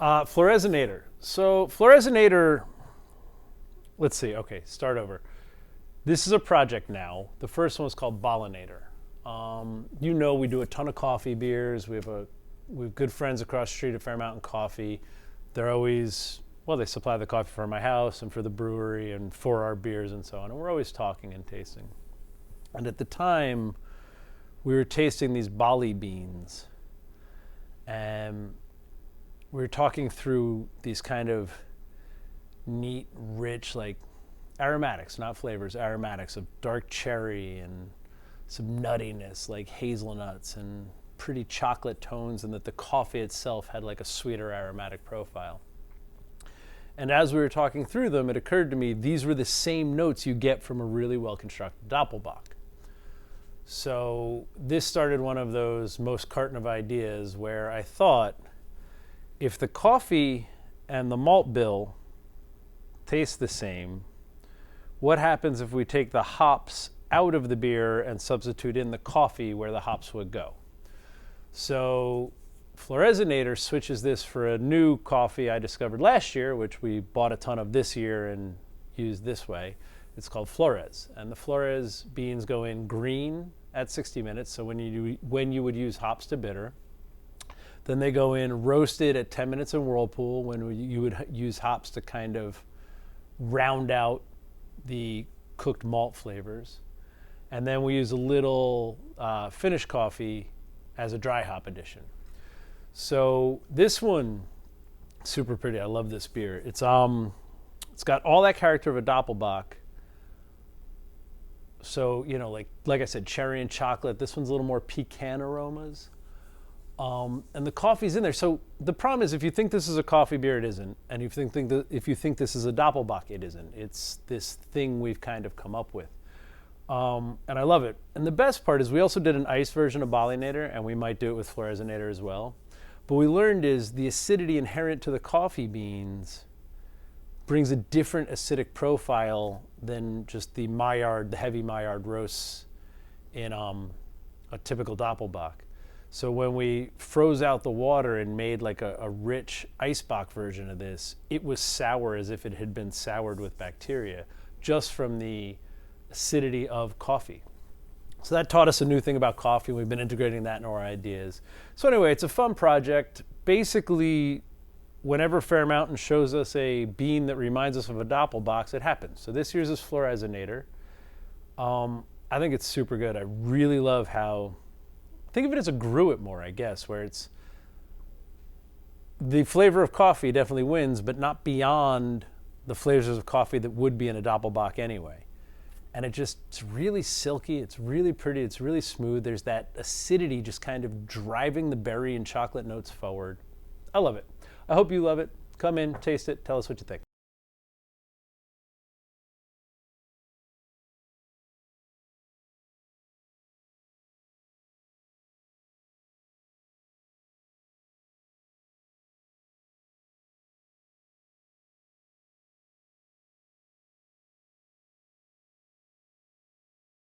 Floresinator. So Floresinator, let's see. Okay, start over. This is a project now. The first one was called Bollinator. You know, we do a ton of coffee beers. We have good friends across the street at Fairmountain Coffee. They're always, well, they supply the coffee for my house and for the brewery and for our beers and so on. And we're always talking and tasting. And at the time, we were tasting these Bali beans. And we were talking through these kind of neat, rich, like aromatics, not flavors, aromatics of dark cherry and some nuttiness, like hazelnuts and pretty chocolate tones, and that the coffee itself had like a sweeter aromatic profile. And as we were talking through them, it occurred to me these were the same notes you get from a really well-constructed Doppelbock. So this started one of those most Carton of ideas where I thought, if the coffee and the malt bill taste the same, what happens if we take the hops out of the beer and substitute in the coffee where the hops would go? So Floresinator switches this for a new coffee I discovered last year, which we bought a ton of this year and used this way. It's called Flores, and the Flores beans go in green at 60 minutes, so when you would use hops to bitter. Then they go in roasted at 10 minutes in whirlpool, when you would use hops to kind of round out the cooked malt flavors. And then we use a little finished coffee as a dry hop addition. So this one, super pretty. I love this beer. It's got all that character of a Doppelbock. So, you know, like I said, cherry and chocolate. This one's a little more pecan aromas. And the coffee's in there. So the problem is, if you think this is a coffee beer, it isn't. And if you think this is a Doppelbock, it isn't. It's this thing we've kind of come up with. And I love it. And the best part is we also did an ice version of Bollinator, and we might do it with Floresinator as well. But what we learned is the acidity inherent to the coffee beans brings a different acidic profile than just the Maillard, the heavy Maillard roasts in a typical Doppelbock. So when we froze out the water and made like a rich Eisbock version of this, it was sour as if it had been soured with bacteria, just from the acidity of coffee. So that taught us a new thing about coffee. We've been integrating that in our ideas. So anyway, it's a fun project. Basically, whenever Fairmountain shows us a bean that reminds us of a Doppelbock, it happens. So this year's is Floresinator. I think it's super good. I really love how, think of it as a Gruit more, I guess, where it's the flavor of coffee definitely wins, but not beyond the flavors of coffee that would be in a Doppelbock anyway. And it's really silky, it's really pretty, it's really smooth. There's that acidity just kind of driving the berry and chocolate notes forward. I love it. I hope you love it. Come in, taste it, tell us what you think.